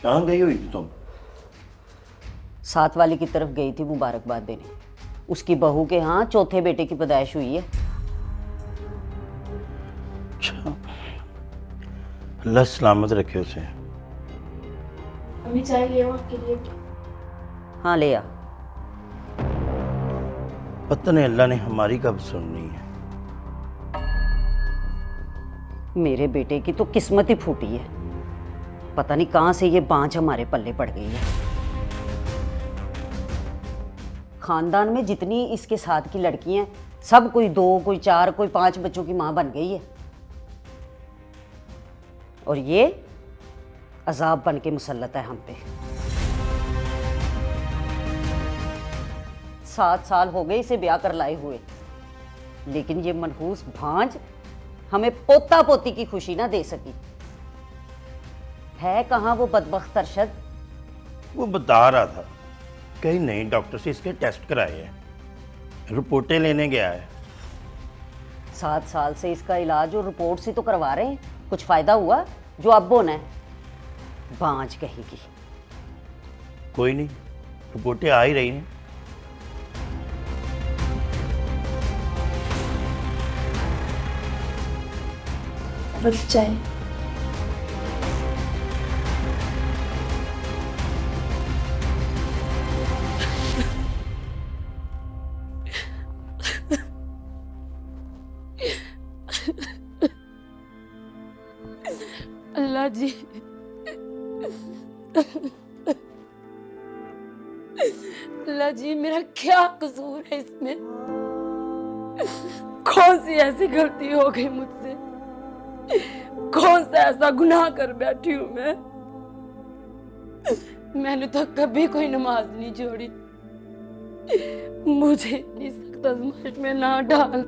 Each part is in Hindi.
कहाँ गई हुई थी तुम? साथ वाली की तरफ गई थी मुबारकबाद देने। उसकी बहू के यहाँ चौथे बेटे की पैदाइश हुई है। अच्छा, अल्लाह सलामत रखे उसे। अम्मी चाय ले आओ आपके लिए। हाँ ले आ। पता नहीं अल्लाह ने हमारी कब सुननी है। मेरे बेटे की तो किस्मत ही फूटी है। पता नहीं कहाँ से ये बांझ हमारे पल्ले पड़ गई है। खानदान में जितनी इसके साथ की लड़कियां सब कोई 2 कोई 4 कोई 5 बच्चों की माँ बन गई है, और ये अजाब बन के मुसल्लत है हम पे। 7 साल हो गए इसे ब्याह कर लाए हुए, लेकिन ये मनहूस भांज हमें पोता पोती की खुशी ना दे सकी। है कहाँ वो बदबख्त अरशद? वो बता रहा था कहीं नहीं डॉक्टर से इसके टेस्ट कराए हैं, रिपोर्टें लेने गया है। 7 साल से इसका इलाज और रिपोर्ट से तो करवा रहे हैं, कुछ फायदा हुआ? जो अब होना है बांझ कहेगी। कोई नहीं, रिपोर्टें आ ही रही हैं। बस चाय। अल्लाह जी, अल्लाह जी मेरा क्या कसूर है इसमें? कौन सी ऐसी गलती हो गई मुझसे? कौन सा ऐसा गुनाह कर बैठी हूँ मैं? मैंने तो कभी कोई नमाज नहीं छोड़ी। मुझे इतनी सख्त आजमाइश में ना डाल।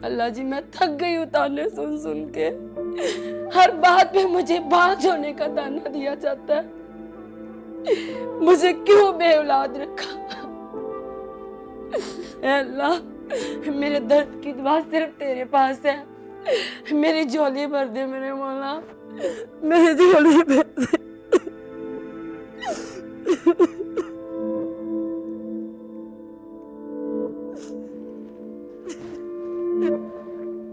अल्लाह जी मैं थक गई हूँ ताने सुन सुन के। हर बात पे मुझे बांझ होने का ताना दिया जाता है। मुझे क्यों बे औलाद रखा? ऐ अल्लाह मेरे दर्द की दवा सिर्फ तेरे पास है। मेरी झोली भर दे मेरे मौला, मेरी झोली भर दे।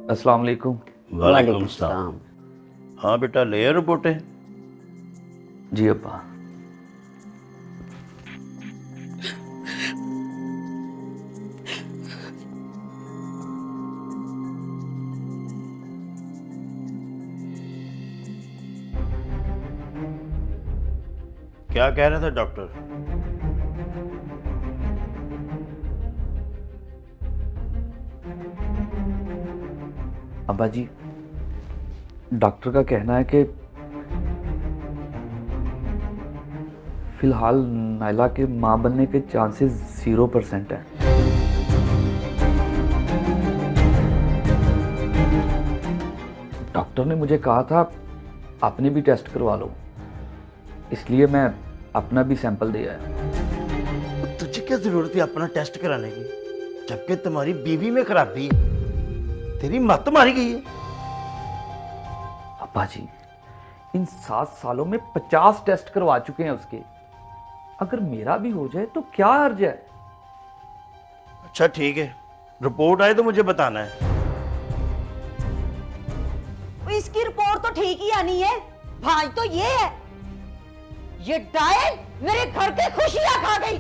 अस्सलाम वालेकुम। वालेकुम सलाम। हाँ बेटा, ले आ रिपोर्टें। जी अब्बा। क्या कह रहा था डॉक्टर? अब्बा जी, डॉक्टर का कहना है कि फिलहाल नायला के मां बनने के चांसेस 0% हैं। डॉक्टर ने मुझे कहा था आपने भी टेस्ट करवा लो, इसलिए मैं अपना भी सैंपल दिया है। तुझे क्या जरूरत है अपना टेस्ट कराने की, जबकि तुम्हारी बीवी में खराबी है, तेरी मत मारी गई है। अब्बा जी, इन 7 सालों में 50 टेस्ट करवा चुके हैं उसके। अगर मेरा भी हो जाए तो क्या हर्ज है? अच्छा ठीक है, रिपोर्ट आए तो मुझे बताना है। इसकी रिपोर्ट तो ठीक ही आनी है। भांज तो ये है, ये डायन मेरे घर के खुशियां खा गई।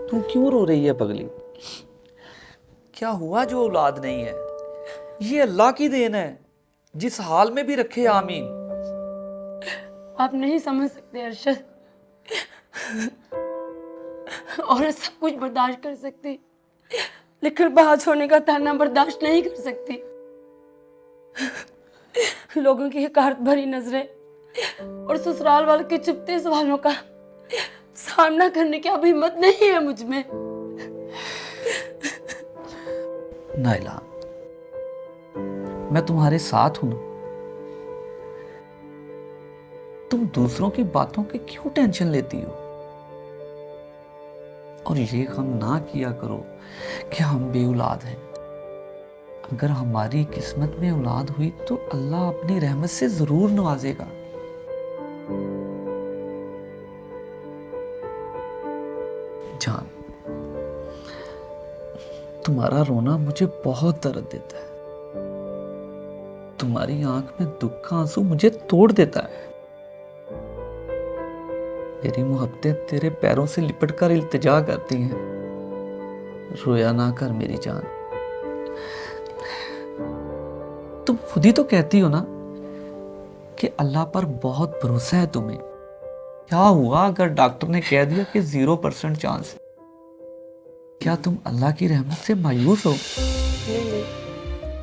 तू क्यों रो रही है पगली? क्या हुआ जो औलाद नहीं है? ये अल्लाह की देन है, जिस हाल में भी रखे आमीन। आप नहीं समझ सकते अरशद। औरत सब कुछ बर्दाश्त कर सकती, लेकिन बाज होने का ताना बर्दाश्त नहीं कर सकती। लोगों की हकारत भरी नजरें और ससुराल वालों के चुपते सवालों का सामना करने की अब हिम्मत नहीं है मुझ में। नाइला, मैं तुम्हारे साथ हूं ना। तुम दूसरों की बातों की क्यों टेंशन लेती हो? और ये गम ना किया करो कि हम बेऔलाद हैं। अगर हमारी किस्मत में औलाद हुई तो अल्लाह अपनी रहमत से जरूर नवाजेगा। जान, तुम्हारा रोना मुझे बहुत दर्द देता है। तुम्हारी आंख में दुख का आंसू मुझे तोड़ देता है। मेरी मोहब्बतें तेरे पैरों से लिपट कर इल्तिजा करती हैं, रोया ना कर मेरी जान। तुम खुद ही तो कहती हो ना कि अल्लाह पर बहुत भरोसा है तुम्हें। क्या हुआ अगर डॉक्टर ने कह दिया कि 0% चांस है? क्या तुम अल्लाह की रहमत से मायूस हो? नहीं नहीं,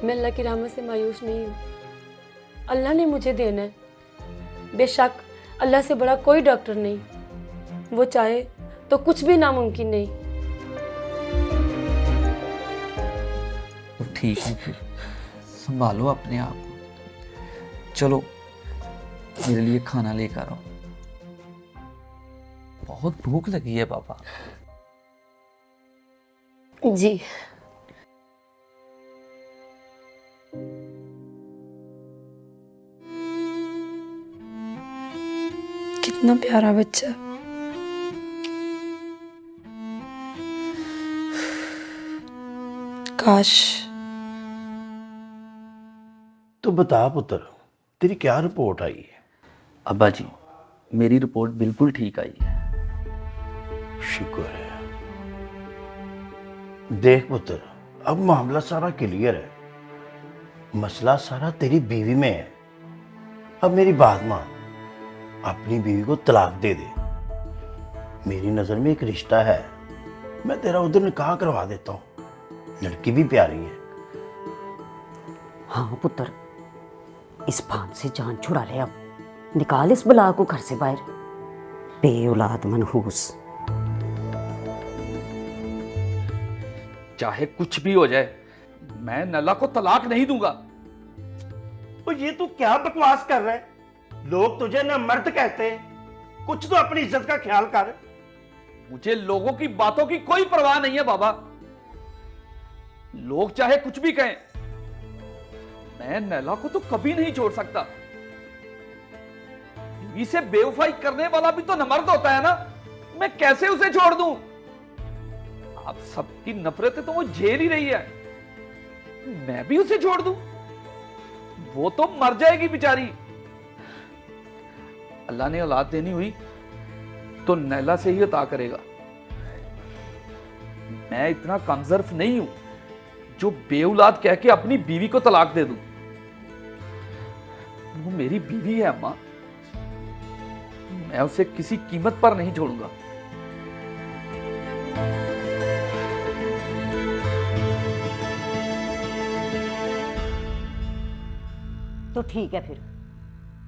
मैं अल्लाह की रहमत से मायूस नहीं हूँ। अल्लाह ने मुझे देना है। बेशक अल्लाह से बड़ा कोई डॉक्टर नहीं, वो चाहे तो कुछ भी नामुमकिन नहीं। तो ठीक है, फिर संभालो अपने आप को। चलो मेरे लिए खाना लेकर आओ, बहुत भूख लगी है पापा। जी। कितना प्यारा बच्चा। काश। तो बता पुत्र, तेरी क्या रिपोर्ट आई है? अब्बा जी, मेरी रिपोर्ट बिल्कुल ठीक आई है। शुक्र है। देख पुत्र, अब मामला सारा क्लियर है। मसला सारा तेरी बीवी में है। अब मेरी बात मान, अपनी बीवी को तलाक दे दे। मेरी नजर में एक रिश्ता है, मैं तेरा उधर निकाह करवा देता हूँ। लड़की भी प्यारी है। हाँ पुत्र, इस बात से जान छुड़ा ले। अब निकाल इस बला को घर से बाहर। बेऔलाद मनहूस। चाहे कुछ भी हो जाए, मैं नला को तलाक नहीं दूंगा। तो ये तू क्या बकवास कर रहा है? लोग तुझे ना मर्द कहते हैं, कुछ तो अपनी इज्जत का ख्याल कर। मुझे लोगों की बातों की कोई परवाह नहीं है बाबा। लोग चाहे कुछ भी कहें, मैं नैला को तो कभी नहीं छोड़ सकता। बीवी से बेवफाई करने वाला भी तो नमर्द होता है ना, मैं कैसे उसे छोड़ दूं? आप सबकी नफरतें तो वो झेल ही रही है, मैं भी उसे छोड़ दूं? वो तो मर जाएगी बेचारी। अल्लाह ने औलाद देनी हुई तो नैला से ही अता करेगा। मैं इतना कमजोर नहीं हूं जो बेऔलाद कह के अपनी बीवी को तलाक दे दूं। वो मेरी बीवी है अम्मा, मैं उसे किसी कीमत पर नहीं छोड़ूंगा। तो ठीक है, फिर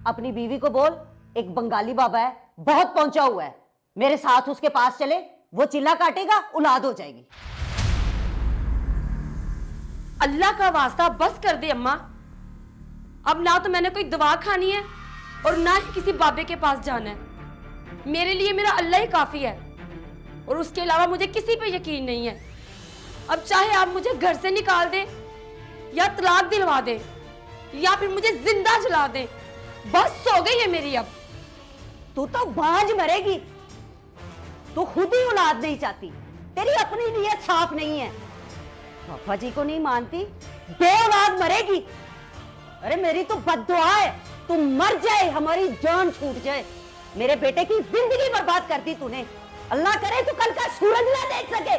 अपनी बीवी को बोल, एक बंगाली बाबा है, बहुत पहुंचा हुआ है, मेरे साथ उसके पास चले। वो चिल्ला काटेगा, औलाद हो जाएगी। अल्लाह का वास्ता बस कर दे अम्मा। अब ना तो मैंने कोई दवा खानी है और ना ही किसी बाबे के पास जाना है। मेरे लिए मेरा अल्लाह ही काफी है और उसके अलावा मुझे किसी पे यकीन नहीं है। अब चाहे आप मुझे घर से निकाल दें या तलाक दिलवा दें या फिर मुझे जिंदा जला दें, बस हो गई है मेरी। अब तू तो बाज मरेगी। तू खुद ही औलाद नहीं चाहती, तेरी अपनी नीयत साफ नहीं है। पापा जी को नहीं मानती, बेऔलाद मरेगी। अरे मेरी तो बद्दुआ है, तू मर जाए, हमारी जान छूट जाए। मेरे बेटे की जिंदगी बर्बाद कर दी तूने। अल्लाह करे तू कल का सूरज ना देख सके।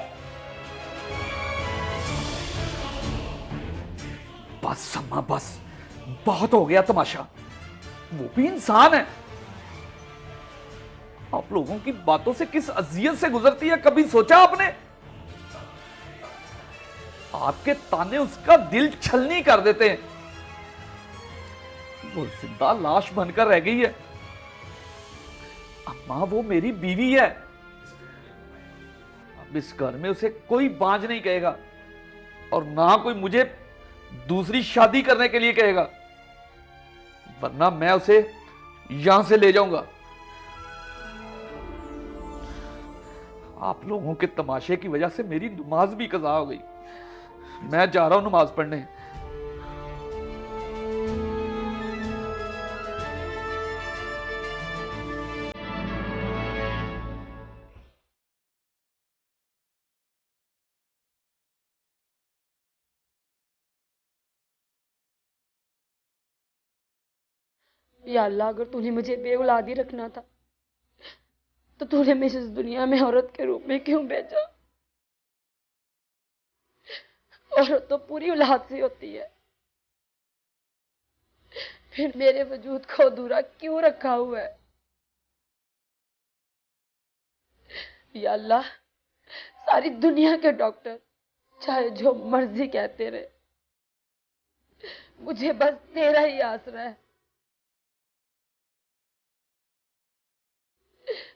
बस अम्मा बस, बहुत हो गया तमाशा। वो भी इंसान है। आप लोगों की बातों से किस अजियत से गुजरती है, कभी सोचा आपने? आपके ताने उसका दिल छलनी कर देते हैं। वो जिंदा लाश बनकर रह गई है। अम्मा वो मेरी बीवी है। अब इस घर में उसे कोई बांझ नहीं कहेगा और ना कोई मुझे दूसरी शादी करने के लिए कहेगा, वरना मैं उसे यहां से ले जाऊंगा। आप लोगों के तमाशे की वजह से मेरी नमाज भी कज़ा हो गई। मैं जा रहा हूं नमाज पढ़ने। या अल्लाह, अगर तूने मुझे बेऔलाद ही रखना था तो तूने मुझे इस दुनिया में औरत के रूप में क्यों भेजा? औरत तो पूरी औलाद से होती है, फिर मेरे वजूद को अधूरा क्यों रखा हुआ है? या अल्लाह, सारी दुनिया के डॉक्टर चाहे जो मर्जी कहते रहे, मुझे बस तेरा ही आसरा है।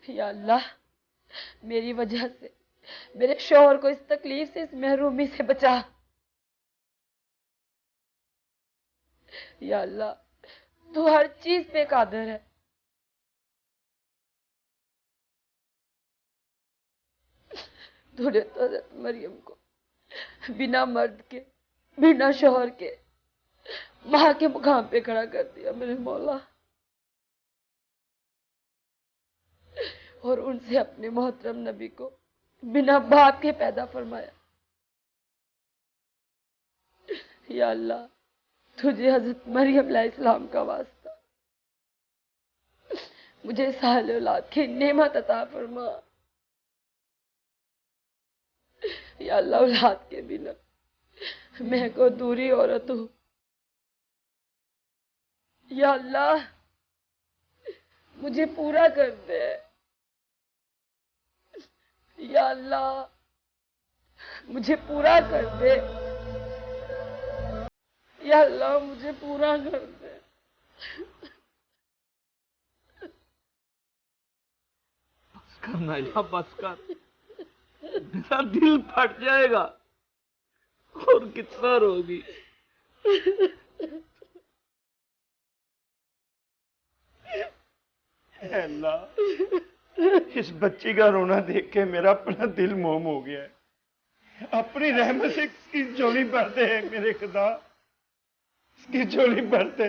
या अल्लाह, मेरी वजह से मेरे शौहर को इस तकलीफ से, इस महरूमी से बचा। या अल्लाह, तू हर चीज पे कादिर है। तूने तो हज़रत मरियम को बिना मर्द के, बिना शौहर के मां के मुकाम पे खड़ा कर दिया मेरे मौला, और उनसे अपने मोहतरम नबी को बिना बाप के पैदा फरमाया। या अल्लाह, तुझे हजरत मरियम अलैहिस्सलाम का वास्ता मुझे साल औलाद की नेमत अता फरमा। या अल्लाह, औलाद के बिना मैं को दूरी औरत हूं। या अल्लाह, मुझे पूरा कर दे। या अल्लाह, मुझे पूरा कर दे। या अल्लाह, मुझे पूरा कर दे। बस कर नाइला, बस कर। मेरा दिल फट जाएगा और कितना रोगी। अल्लाह, इस बच्ची का रोना देख के मेरा अपना दिल मोम हो गया है। अपनी रहमत से इसकी झोली भरते हैं मेरे खुदा, इसकी झोली भरते।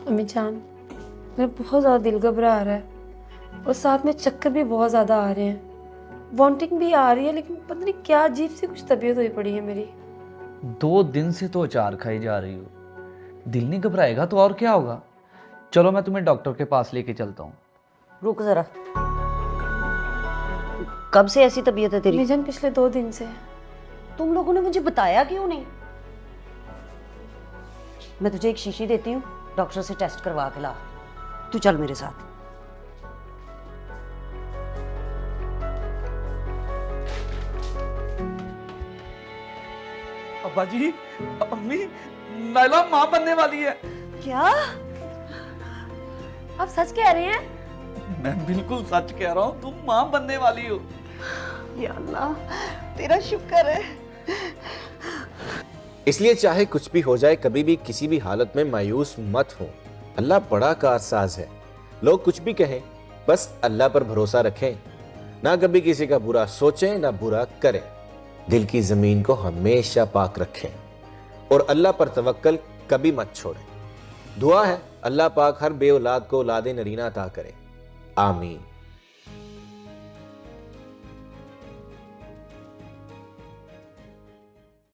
अम्मी जान, मेरा बहुत ज़्यादा दिल घबरा रहा है और साथ में चक्कर भी बहुत ज़्यादा आ रहे हैं, वॉन्टिंग भी आ रही है, लेकिन पता नहीं क्या अजीब सी कुछ तबीयत हुई पड़ी है मेरी। 2 दिन से तो अचार खाई जा रही हो, दिल नहीं घबराएगा तो और क्या होगा। चलो मैं तुम्हें डॉक्टर के पास लेके चलता हूँ। रुक जरा, कब से ऐसी तबीयत है तेरी? अम्मी जान, पिछले 2 दिन से। तुम लोगों ने मुझे बताया क्यों नहीं? मैं तुझे एक शीशी देती हूँ, डॉक्टर से टेस्ट करवा के ला। तू चल मेरे साथ। अब्बा जी, अम्मी, नाइला मां बनने वाली है। क्या आप सच कह रहे हैं? मैं बिल्कुल सच कह रहा हूँ, तुम मां बनने वाली हो। या अल्लाह, तेरा शुक्र है। इसलिए चाहे कुछ भी हो जाए, कभी भी किसी भी हालत में मायूस मत हो। अल्लाह बड़ा कारसाज है। लोग कुछ भी कहें, बस अल्लाह पर भरोसा रखें। ना कभी किसी का बुरा सोचें, ना बुरा करें। दिल की जमीन को हमेशा पाक रखें और अल्लाह पर तवक्कल कभी मत छोड़ें। दुआ है अल्लाह पाक हर बे औलाद को औलाद नरीना अता करे। आमीन।